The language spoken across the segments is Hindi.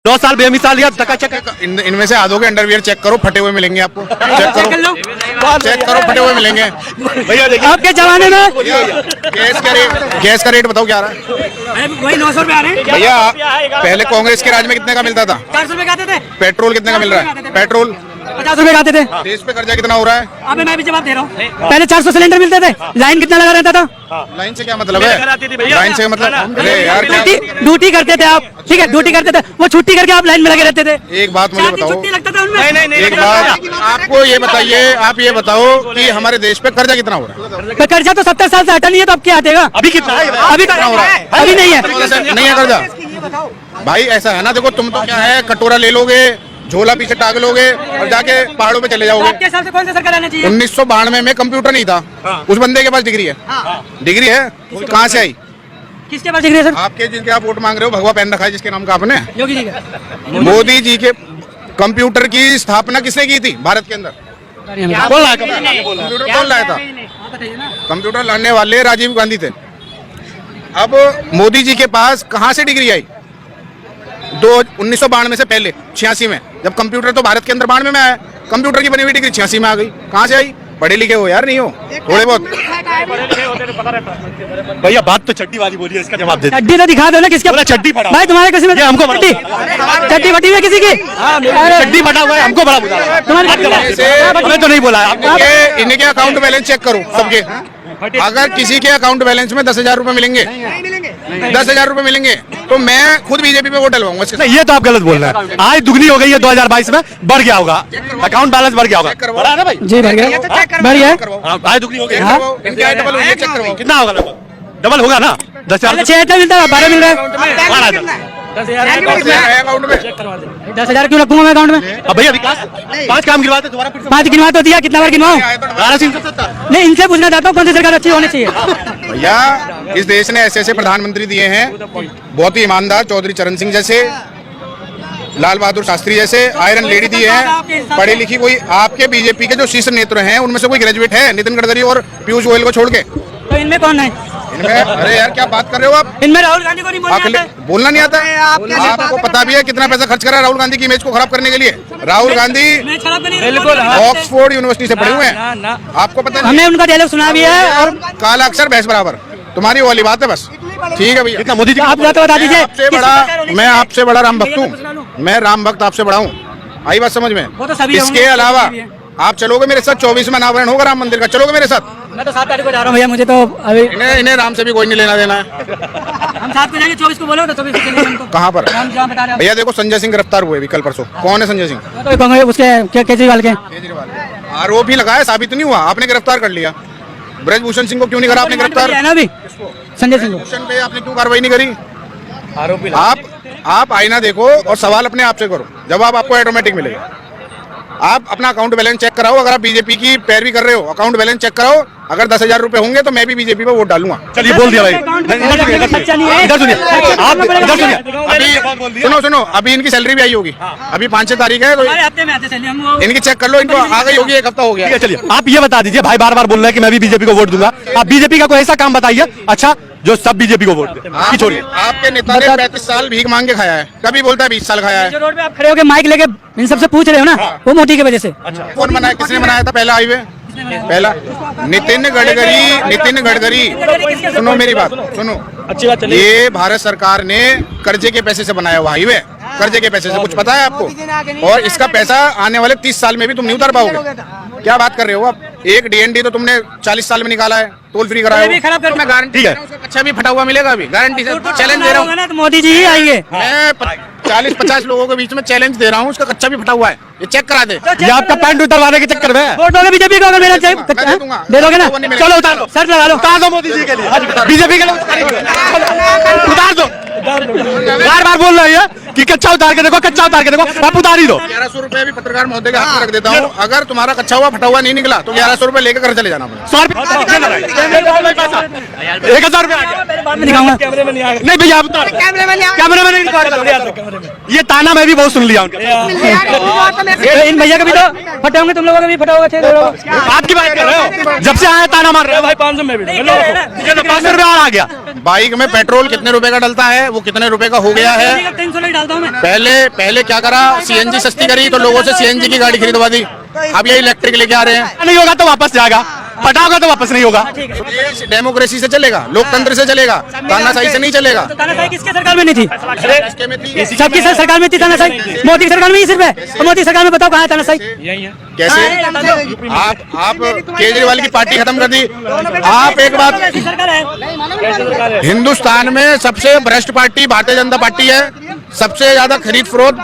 9 साल बेमिसाल या धक्का चेक। इनमें से आधों के अंडरवियर चेक करो, फटे हुए मिलेंगे आपको। चेक करो फटे हुए मिलेंगे। भैया देखिए आपके जमाने में गैस का रेट बताओ क्या आ रहा है? वही 900 रुपए आ रहे हैं भैया पहले कांग्रेस के राज में कितने का मिलता था? 400 रुपए खाते थे। पेट्रोल कितने का मिल रहा है? पेट्रोल 50 रुपए खाते थे। देश पे कर्जा कितना हो रहा है? अबे मैं भी जवाब दे रहा हूँ। पहले 400 सिलेंडर मिलते थे, लाइन कितना लगा रहता था? लाइन से क्या मतलब है? लाइन से मतलब अरे यार ड्यूटी करते थे आप, ठीक है ड्यूटी करते थे, वो छुट्टी करके आप लाइन में लगे रहते थे। एक बात मुझे बताओ, छुट्टी लगता था उनमें। एक बात आपको ये बताइए, आप ये बताओ कि हमारे देश पे कर्जा कितना हो रहा है? तो कर्जा तो 70 साल से हटा नहीं है, तो अब क्या हटेगा? अभी कितना है? अभी कितना हो रहा है? अभी नहीं है। नहीं है कर्जा भाई, ऐसा है ना, देखो तुम तो क्या है, कटोरा ले लोगे, झोला पीछे टांग लोगे और जाके पहाड़ों पे चले जाओगे। आपके हिसाब से कौन सा सरकार आना चाहिए? 1992 में कंप्यूटर नहीं था, उस बंदे के पास डिग्री है। डिग्री है कहाँ से आई? किसके पास डिग्री है सर? आपके जिनके आप वोट मांग रहे हो, भगवा पहन रखा है जिसके नाम का आपने। योगी जी का। मोदी जी के कंप्यूटर की स्थापना किसने की थी भारत के अंदर? बोल रहा है कंप्यूटर कौन लाया था? कंप्यूटर लाने वाले राजीव गांधी थे। अब मोदी जी के पास कहाँ से डिग्री आई? 1992 से पहले 86 में, जब कंप्यूटर तो भारत के अंदर 92 में आया, कंप्यूटर की बनी हुई डिग्री 86 में आ गई। कहाँ से आई? पढ़े लिखे हो यार, नहीं हो थोड़े बहुत? भैया बात तो चड्डी वाली बोली है, इसका जवाब दे। चड्डी तो दिखा दो ना किसके। बोला चड्डी फटा भाई तुम्हारे किसी में हमको चड्डी फटी हुई है किसी की? चड्डी फटा हुआ है, हमको बड़ा बुला रहा है। हमें तो नहीं बोला है। इनके अकाउंट बैलेंस चेक करो सबके। अगर किसी के अकाउंट बैलेंस में 10,000 रुपए मिलेंगे, 10,000 रुपए मिलेंगे, तो मैं खुद बीजेपी पे वोट डलवाऊंगा। ये तो आप गलत बोल रहे हैं। आय दुगनी हो गई है 2022 में, बढ़ गया होगा अकाउंट बैलेंस, बढ़ गया होगा। बढ़ा है ना भाई? जी बढ़ गया, बढ़ गया। आय दुगनी हो गई, चेक करवाओ। कितना होगा? डबल होगा ना? 10,000 6 मिलता है, 12 मिल रहा है। 10,000 अकाउंट में 10,000 क्यों रखूंगा मैं अकाउंट में? अब भैया विकास 5 काम गिरवाते दोबारा फिर 5 गिनवा तो दिया, कितना बार गिनवाऊं? 1270। नहीं, इनसे पूछना चाहता हूँ कौन सी सरकार अच्छी होनी चाहिए। भैया इस देश ने ऐसे ऐसे प्रधानमंत्री दिए हैं, बहुत ही ईमानदार, चौधरी चरण सिंह जैसे, लाल बहादुर शास्त्री जैसे, आयरन लेडी दिए हैं, पढ़ी लिखी। कोई आपके बीजेपी के जो शीर्ष नेत्र हैं उनमें से कोई ग्रेजुएट है? नितिन गडकरी और पीयूष गोयल को छोड़ के। तो इनमें कौन है? इनमें अरे यार क्या बात कर रहे हो आप? इनमें राहुल गांधी को नहीं बोलना आता है? बोलना नहीं आता है? आपको पता भी है कितना पैसा खर्च करा राहुल गांधी की इमेज को खराब करने के लिए? राहुल गांधी ऑक्सफोर्ड यूनिवर्सिटी से पढ़े हुए हैं, आपको पता नहीं? हमने उनका डायलॉग सुना भी है। और काला अक्षर भैंस बराबर, तुम्हारी वो वाली बात है बस। ठीक है भैया, कितना मोदी जी आप बता दीजिए। मैं आपसे बड़ा राम भक्त हूँ, मैं राम भक्त आपसे बड़ा हूँ, आई बात समझ में? वो तो सभी इसके अलावा आप चलोगे मेरे साथ? 24 में अनावरण होगा राम मंदिर का, चलोगे मेरे साथ? मैं तो 7 तारीख को जा रहा हूँ भैया, मुझे तो अभी इन्हें राम से भी कोई नहीं लेना देना है। हम 7 को जाएंगे, 24 को बोलो तो 24 को चलेंगे हमको। कहाँ पर? हम जहाँ बता रहे हैं। भैया देखो संजय सिंह गिरफ्तार हुए भी कल परसों। कौन है संजय सिंह? तो कांग्रेस उसके केजरीवाल के आरोप ही लगाया, साबित नहीं हुआ, आपने गिरफ्तार कर लिया। ब्रजभूषण सिंह को क्यों नहीं करा आपने गिरफ्तार? है ना अभी संजय सिंह को। ब्रजभूषण पे आपने क्यों कार्रवाई नहीं करी? आरोपी आप आईना देखो और सवाल अपने आप से करो, जवाब आपको ऑटोमेटिक मिलेगा। आप अपना अकाउंट बैलेंस चेक कराओ, अगर आप बीजेपी की पैरवी कर रहे हो अकाउंट बैलेंस चेक कराओ। अगर 10,000 रुपए होंगे तो मैं भी बीजेपी पे वोट डालूंगा। चलिए बोल दिया भाई। इधर सुनिए, आप इधर सुनिए। अभी सुनो, अभी इनकी सैलरी भी आई होगी, अभी 5-6 तारीख है, तो हफ्ते में आते चलिए हम। इनकी चेक कर लो, इनको आ गई होगी, 1 हफ्ता हो गया। ठीक है चलिए, आप ये बता दीजिए, भाई बार बार बोल रहे हैं कि मैं भी बीजेपी को वोट दूंगा। आप बीजेपी का कोई ऐसा काम बताइए अच्छा जो सब बीजेपी को वोट दे। छोड़िए, आपके नेता ने 35 साल भीख मांग के खाया है, कभी बोलता है 20 साल खाया है। जो रोड पे आप खड़े होकर माइक लेके इन सबसे पूछ रहे हो ना, वो मोदी की वजह से। कौन बनाया, किसने बनाया था पहला हाईवे? पहला नितिन गडकरी। सुनो मेरी बात, सुनो, अच्छी बात चलिए। ये भारत सरकार ने कर्जे के पैसे से बनाया हुआ हाईवे, कर्जे के पैसे से, कुछ पता है आपको? और इसका पैसा आने वाले 30 साल में भी तुम नहीं उतार पाओगे। क्या बात कर रहे हो आप? एक DND तो तुमने 40 साल में निकाला है, टोल फ्री कराया। मैं गारंटी है अच्छा भी फटा हुआ मिलेगा, अभी गारंटी से चैलेंज दे रहा हूँ। तो मोदी जी ही आएंगे। मैं 40-50 लोगों के बीच में चैलेंज दे रहा हूँ, उसका कच्चा भी फटा हुआ है, ये चेक करा दे। ये आपका पैंट उतरवाने के चक्कर में वोट दोगे बीजेपी को? अगर मेरा चाहिए दे दोगे ना? चलो उतार लो, सर लगा लो, उतार दो मोदी जी के लिए, बीजेपी के लिए उतार दो। बार बार बोल रहे हैं कि कच्चा उतार के देखो, कच्चा उतार के देखो, आप उतार ही दो। 1100 रुपए भी पत्रकार महोदय के हाथ में रख देता हूँ, अगर तुम्हारा कच्चा हुआ फटा हुआ नहीं निकला तो 1100 रुपए लेकर घर चले जाना। 100 रुपए 1,000 रुपए दिखाऊंगा। नहीं भैया, आप उतार कैमरे में नहीं। ये ताना मैं भी बहुत सुन लिया उनका। इन भैया का भी तो फटे होंगे, तुम लोगों का भी फटा होगा। आपकी बात कर रहे हो? जब से आया ताना मार रहे हो भाई। 500 में भी 500 रुपए और आ गया। बाइक में पेट्रोल कितने रुपए का डलता है, वो कितने रुपए का हो गया है? 300 डालता हूँ मैं। पहले क्या करा, सीएनजी सस्ती करी तो लोगों से सीएनजी की गाड़ी खरीदवा दी, अब ये इलेक्ट्रिक लेके आ रहे हैं। नहीं होगा तो वापस जाएगा, पटाओगा तो वापस नहीं होगा। ये डेमोक्रेसी से चलेगा, लोकतंत्र से चलेगा, तानाशाही से नहीं चलेगा। तानाशाही किसके सरकार में नहीं थी? किसके में थी? सबकी सरकार में थी तानाशाही, मोदी की सरकार में ही सिर्फ है। और मोदी सरकार में बताओ कहाँ है तानाशाही? कैसे आप केजरीवाल की पार्टी खत्म कर दी। आप एक बात, हिंदुस्तान में सबसे भ्रष्ट पार्टी भारतीय जनता पार्टी है, सबसे ज्यादा खरीद फरोख्त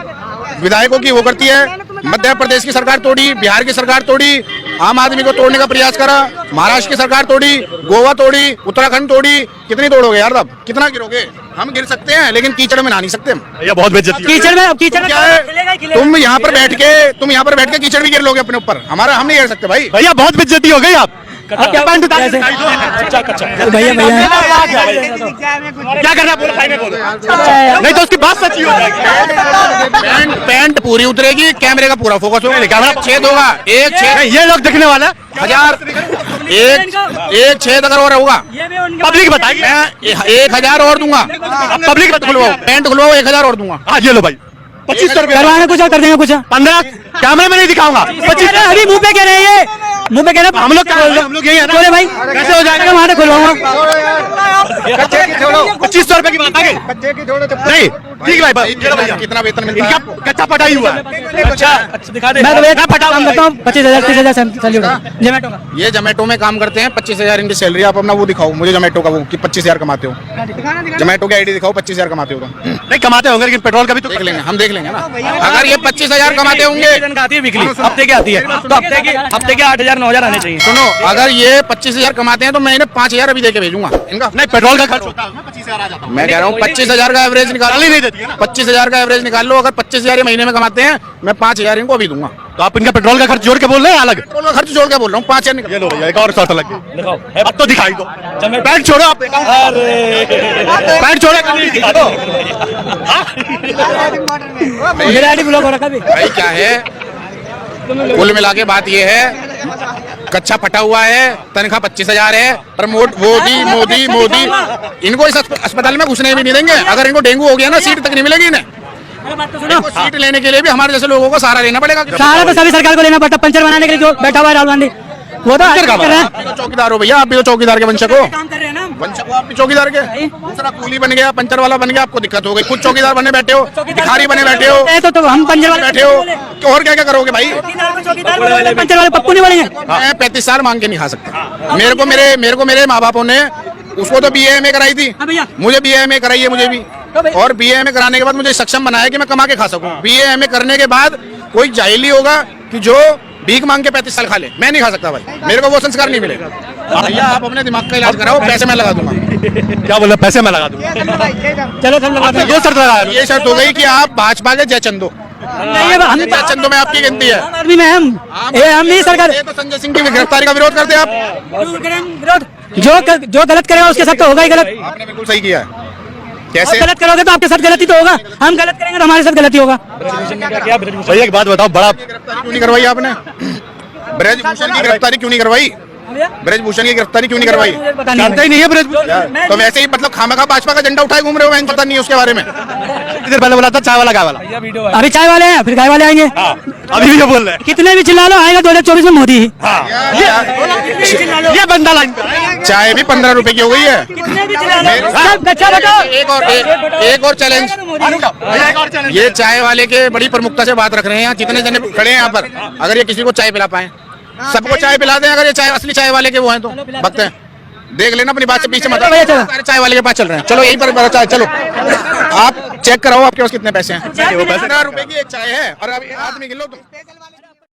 विधायकों की वो करती है। मध्य प्रदेश की सरकार तोड़ी, बिहार की सरकार तोड़ी, आम आदमी को तोड़ने का प्रयास करा, महाराष्ट्र की सरकार तोड़ी, गोवा तोड़ी, उत्तराखंड तोड़ी। कितनी तोड़ोगे यार, अब कितना गिरोगे? हम गिर सकते हैं लेकिन कीचड़ में नहा नहीं सकते हम। भैया बहुत बेइज्जती है। कीचड़ में क्या है, तुम यहाँ पर बैठ के कीचड़ भी गिर लोगे अपने ऊपर, हम नहीं गिर सकते भाई। भैया बहुत बेइज्जती हो गई आप। क्या पैंट उतार भैया क्या करना बोलो, भाई में बोलो, नहीं तो उसकी बात सच्ची हो जाएगी। पैंट पूरी उतरेगी, कैमरे का पूरा फोकस होगा, कैमरा छेद होगा, एक छेद, ये लोग देखने वाला 1000, एक छेद अगर और होगा, पब्लिक बताएगी। मैं 1000 और दूंगा। पब्लिक खुलवाओ, पैंट खुलवाओ, 1000 और दूंगा। हाँ ये लो भाई 2500 रुपए करवाना कुछ और कर देंगे कुछ। 15 कैमरे में नहीं दिखाऊंगा। 25 अभी मुंह पे कह रहे हैं, मुंह पे कह रहे हैं। हम लोग क्या बोल रहे हैं? हम लोग यही है ना। बोले भाई कैसे हो जाएगा? वहाँ से खुलवाऊंगा। 2500 रुपए की बात आ गई। नहीं ठीक है भाई, कितना वेतन मिलता है? इनका कच्चा पटाई हुआ है। मैं तो एक पटा काम करता हूँ, 25,000 30,000 सैलरी जोमेटो का। ये जोमेटो में काम करते हैं, 25,000 इनकी सैलरी। आप अपना वो दिखाओ मुझे जोमेटो का, वो कि 25,000 कमाते हो। जोमेटो की आईडी दिखाओ, 25,000 कमाते हो तो। नहीं कमाते होंगे लेकिन पेट्रोल का भी तो देख लेंगे, हम देख लेंगे ना। अगर ये 25,000 कमाते होंगे, हफ्ते की आती है तो हफ्ते के 8,000 9,000 आने चाहिए। सुनो, अगर ये 25,000 कमाते हैं तो मैं इन्हें 5,000 अभी देके भेजूंगा इनका। नहीं पेट्रोल का खर्च होता है 25,000 आ जाता है। मैं कह रहा हूँ 25,000 का एवरेज निकाल ही नहीं देती है ना। 25,000 का एवरेज निकाल लो। अगर 25,000 ये महीने में कमाते हैं, मैं 5,000 इनको अभी दूंगा। तो आप इनका पेट्रोल का खर्च जोड़ के बोल रहे हैं अलग? पेट्रोल का खर्च जोड़ के बोल रहा हूँ, 5,000 निकाल। ये लो भैया एक और शॉट लग गया। अब तो दिखाई दो, पैंट छोड़ो आप, पैंट छोड़ो कभी दिखा दो। मेरा आईडी ब्लॉक हो रखा भी। भाई क्या है, कुल मिला के बात ये है, कच्चा फटा हुआ है, तनख्वाह 25,000 है, प्रमोट मोदी इनको इस अस्पताल में घुसने भी नहीं देंगे। अगर इनको डेंगू हो गया ना, सीट तक नहीं मिलेगी इन्हें। इनको सीट लेने के लिए भी हमारे जैसे लोगों को सहारा लेना पड़ेगा। सहारा तो सभी सरकार को लेना पड़ता। पंचर बनाने के लिए जो बैठा हुआ है राहुल गांधी, वो तो कर रहे हैं। आप भी तो चौकीदार हो भैया, आप भी तो चौकीदार के वंशक हो। काम कर रहे हैं ना। वंशक हो आप भी चौकीदार के। दूसरा कूली बन गया, पंचर वाला बन गया, आपको दिक्कत हो गई। खुद चौकीदार बने बैठे हो, भिखारी बने बैठे हो, तो हम पंचर वाले बैठे हो, और क्या क्या करोगे भाई? पंचर वाले पप्पू नहीं बनेंगे। मैं 35 साल मांग के नहीं खा सकता। मेरे को मेरे माँ बापों ने, उसको तो BA कराई थी, मुझे BA कराई है मुझे भी, और BA कराने के बाद मुझे सक्षम बनाया कि मैं कमा के खा सकूं। BA करने के बाद कोई जाहिली होगा कि जो भीख मांग के 35 साल खा ले, मैं नहीं खा सकता भाई, मेरे को वो संस्कार नहीं मिलेगा। भैया आप अपने दिमाग का इलाज कराओ, पैसे मैं लगा दूंगा। क्या बोल रहे? पैसे मैं लगा दूंगा। चलो सब लगा दो शर्त लगाया। ये शर्त हो गई कि आप भाजपा के जयचंदो। हम जयचंदो में आपकी गिनती है। आदमी में हम नहीं सरकार। ये तो संजय सिंह की गिरफ्तारी का विरोध करते हैं आप। जो गलत करेगा उसके साथ तो होगा ही गलत। आपने बिल्कुल सही किया है। आप कैसे गलत करोगे तो आपके साथ गलती तो होगा, हम गलत करेंगे तो हमारे साथ गलती होगा। भैया एक बात बताओ, बड़ा गिरफ्तारी क्यों नहीं करवाई आपने? ब्रजभूषण की गिरफ्तारी क्यों नहीं करवाई? ब्रजभूषण की गिरफ्तारी क्यों नहीं करवाई? जानता ही नहीं है ब्रजभूषण। तो वैसे ही मतलब खामखा भाजपा का झंडा उठाए घूम रहे हो, मैं पता नहीं है उसके बारे में। इधर पहले बोला था चाय वाला गाय वाला, अभी चाय वाले हैं, फिर गाय वाले आएंगे। अभी भी ये बोल रहे हैं। कितने भी चिल्ला लो, आएगा 2024 में मोदी ही। ये बंदा लाइन चाय भी 15 रुपए की हो गई है। सब अच्छा बताओ। एक और चैलेंज, ये चाय वाले के बड़ी प्रमुखता से बात रख रहे हैं यहाँ जितने जने खड़े हैं यहाँ पर। अगर ये किसी को चाय पिला पाए, सबको चाय पिला दें, अगर ये चाय असली चाय वाले के वो हैं तो भक्त हैं। देख लेना अपनी बात से पीछे मत, सारे चाय वाले के पास चल रहे हैं। चलो यहीं पर चाय, चलो आप चेक कराओ आपके पास कितने पैसे हैं। 15 रुपए की एक चाय है और अभी आदमी गिन लो तुम।